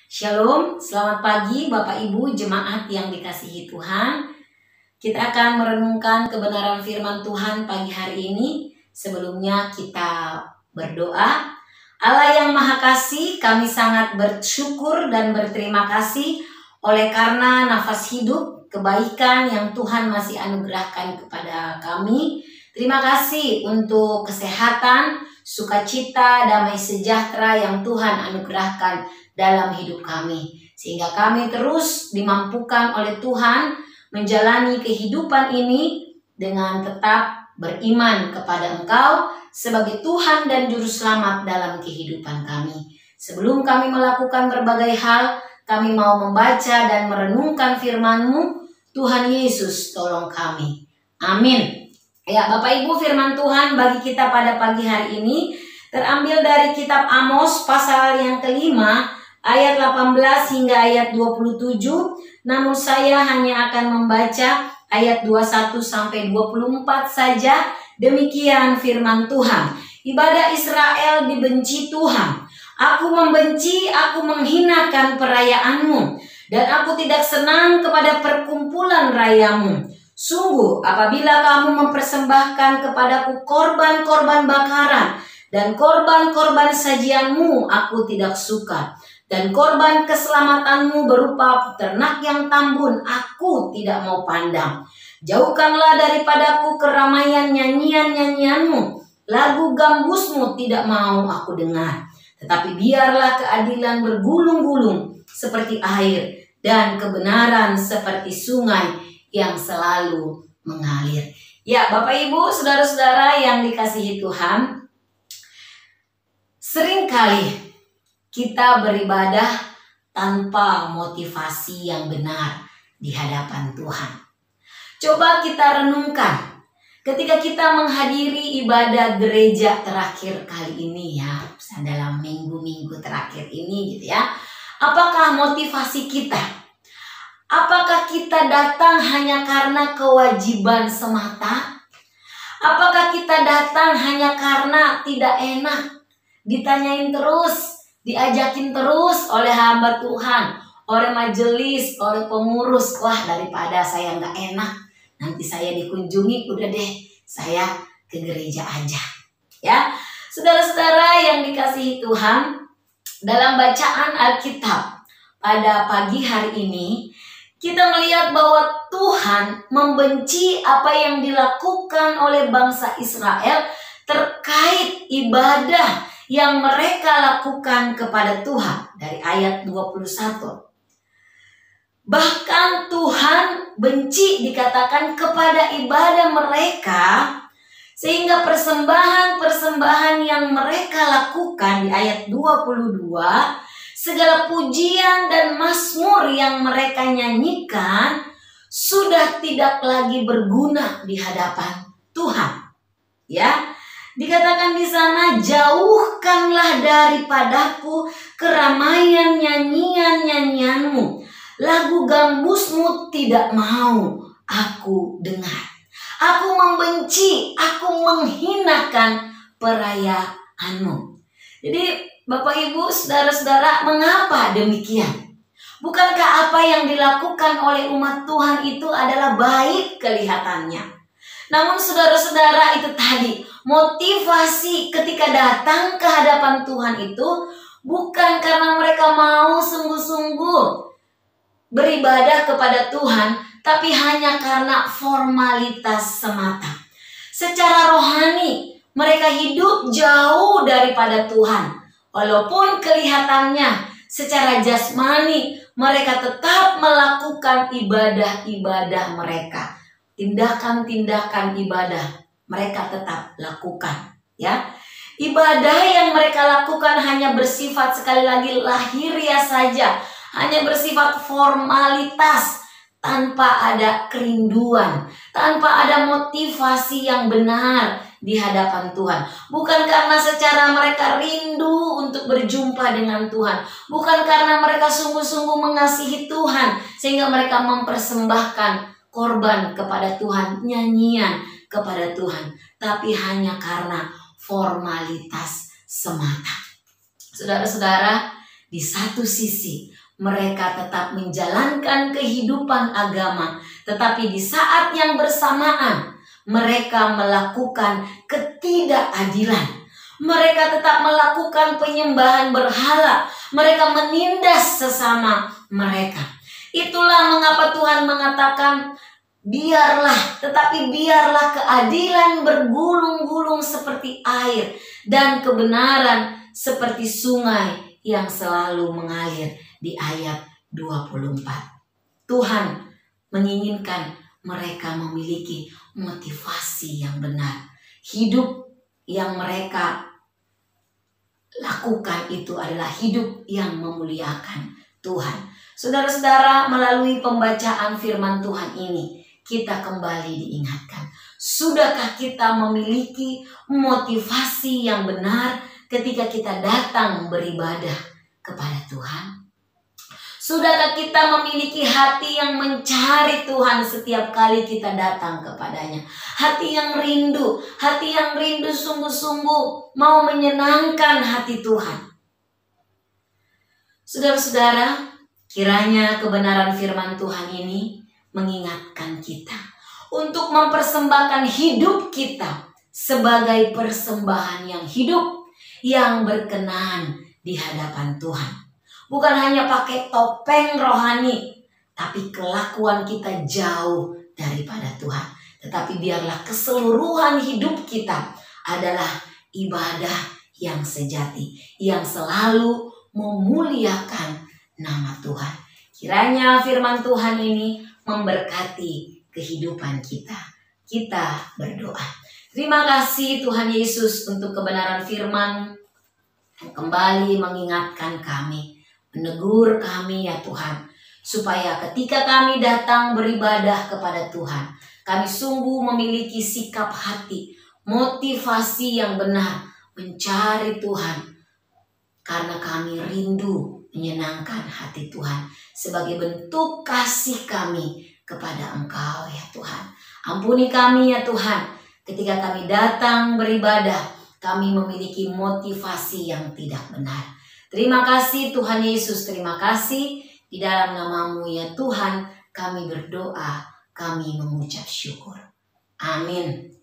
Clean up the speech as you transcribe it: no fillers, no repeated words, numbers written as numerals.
Shalom, selamat pagi Bapak Ibu jemaat yang dikasihi Tuhan. Kita akan merenungkan kebenaran firman Tuhan pagi hari ini. Sebelumnya kita berdoa. Allah yang Maha Kasih, kami sangat bersyukur dan berterima kasih oleh karena nafas hidup, kebaikan yang Tuhan masih anugerahkan kepada kami. Terima kasih untuk kesehatan, sukacita, damai sejahtera yang Tuhan anugerahkan dalam hidup kami, sehingga kami terus dimampukan oleh Tuhan menjalani kehidupan ini dengan tetap beriman kepada Engkau sebagai Tuhan dan Juru Selamat dalam kehidupan kami. Sebelum kami melakukan berbagai hal, kami mau membaca dan merenungkan firman-Mu. Tuhan Yesus, tolong kami. Amin. Ya, Bapak Ibu, firman Tuhan bagi kita pada pagi hari ini terambil dari kitab Amos pasal yang kelima, ayat 18 hingga ayat 27. Namun saya hanya akan membaca ayat 21 sampai 24 saja. Demikian firman Tuhan. Ibadah Israel dibenci Tuhan. Aku membenci, aku menghinakan perayaan-Mu, dan aku tidak senang kepada perkumpulan rayamu. Sungguh apabila kamu mempersembahkan kepadaku korban-korban bakaran dan korban-korban sajianmu, aku tidak suka. Dan korban keselamatanmu berupa ternak yang tambun, aku tidak mau pandang. Jauhkanlah daripadaku keramaian nyanyian-nyanyianmu, lagu gambusmu tidak mau aku dengar. Tetapi biarlah keadilan bergulung-gulung seperti air, dan kebenaran seperti sungai yang selalu mengalir. Ya, Bapak Ibu, saudara-saudara yang dikasihi Tuhan, seringkali kita beribadah tanpa motivasi yang benar di hadapan Tuhan. Coba kita renungkan ketika kita menghadiri ibadah gereja terakhir kali ini ya, dalam minggu-minggu terakhir ini gitu ya. Apakah motivasi kita? Apakah kita datang hanya karena kewajiban semata? Apakah kita datang hanya karena tidak enak? Ditanyain terus, diajakin terus oleh hamba Tuhan, oleh majelis, oleh pengurus. Wah, daripada saya nggak enak, nanti saya dikunjungi, udah deh saya ke gereja aja. Ya, saudara-saudara yang dikasihi Tuhan, dalam bacaan Alkitab pada pagi hari ini, kita melihat bahwa Tuhan membenci apa yang dilakukan oleh bangsa Israel terkait ibadah yang mereka lakukan kepada Tuhan. Dari ayat 21. Bahkan Tuhan benci dikatakan kepada ibadah mereka, sehingga persembahan-persembahan yang mereka lakukan di ayat 22, segala pujian dan mazmur yang mereka nyanyikan sudah tidak lagi berguna di hadapan Tuhan. Ya, dikatakan di sana, jauhkanlah daripadaku keramaian nyanyian-nyanyianmu, lagu gambusmu tidak mau aku dengar. Aku membenci, aku menghinakan perayaanmu. Jadi Bapak Ibu, saudara-saudara, mengapa demikian? Bukankah apa yang dilakukan oleh umat Tuhan itu adalah baik kelihatannya? Namun saudara-saudara, itu tadi motivasi ketika datang ke hadapan Tuhan itu bukan karena mereka mau sungguh-sungguh beribadah kepada Tuhan, tapi hanya karena formalitas semata. Secara rohani mereka hidup jauh daripada Tuhan. Walaupun kelihatannya secara jasmani mereka tetap melakukan ibadah-ibadah mereka. Tindakan-tindakan ibadah mereka tetap lakukan, ya. Ibadah yang mereka lakukan hanya bersifat, sekali lagi, lahiriah saja, hanya bersifat formalitas, tanpa ada kerinduan, tanpa ada motivasi yang benar di hadapan Tuhan. Bukan karena secara mereka rindu untuk berjumpa dengan Tuhan, bukan karena mereka sungguh-sungguh mengasihi Tuhan sehingga mereka mempersembahkan korban kepada Tuhan, nyanyian kepada Tuhan, tapi hanya karena formalitas semata. Saudara-saudara Di satu sisi, mereka tetap menjalankan kehidupan agama, tetapi di saat yang bersamaan, mereka melakukan ketidakadilan. Mereka tetap melakukan penyembahan berhala. Mereka menindas sesama mereka. Itulah mengapa Tuhan mengatakan, biarlah keadilan bergulung-gulung seperti air dan kebenaran seperti sungai yang selalu mengalir, di ayat 24. Tuhan menginginkan mereka memiliki motivasi yang benar. Hidup yang mereka lakukan itu adalah hidup yang memuliakan Tuhan. Saudara-saudara, melalui pembacaan firman Tuhan ini, kita kembali diingatkan. Sudahkah kita memiliki motivasi yang benar ketika kita datang beribadah kepada Tuhan? Sudahkah kita memiliki hati yang mencari Tuhan setiap kali kita datang kepadanya? Hati yang rindu sungguh-sungguh mau menyenangkan hati Tuhan. Saudara-saudara, kiranya kebenaran firman Tuhan ini mengingatkan kita untuk mempersembahkan hidup kita sebagai persembahan yang hidup, yang berkenan di hadapan Tuhan. Bukan hanya pakai topeng rohani, tapi kelakuan kita jauh daripada Tuhan. Tetapi biarlah keseluruhan hidup kita adalah ibadah yang sejati, yang selalu memuliakan nama Tuhan. Kiranya firman Tuhan ini memberkati kehidupan kita. Kita berdoa. Terima kasih Tuhan Yesus untuk kebenaran firman yang kembali mengingatkan kami, menegur kami ya Tuhan, supaya ketika kami datang beribadah kepada Tuhan, kami sungguh memiliki sikap hati, motivasi yang benar mencari Tuhan, karena kami rindu menyenangkan hati Tuhan sebagai bentuk kasih kami kepada Engkau ya Tuhan. Ampuni kami ya Tuhan, ketika kami datang beribadah, kami memiliki motivasi yang tidak benar. Terima kasih Tuhan Yesus, terima kasih. Di dalam nama-Mu ya Tuhan, kami berdoa, kami mengucap syukur. Amin.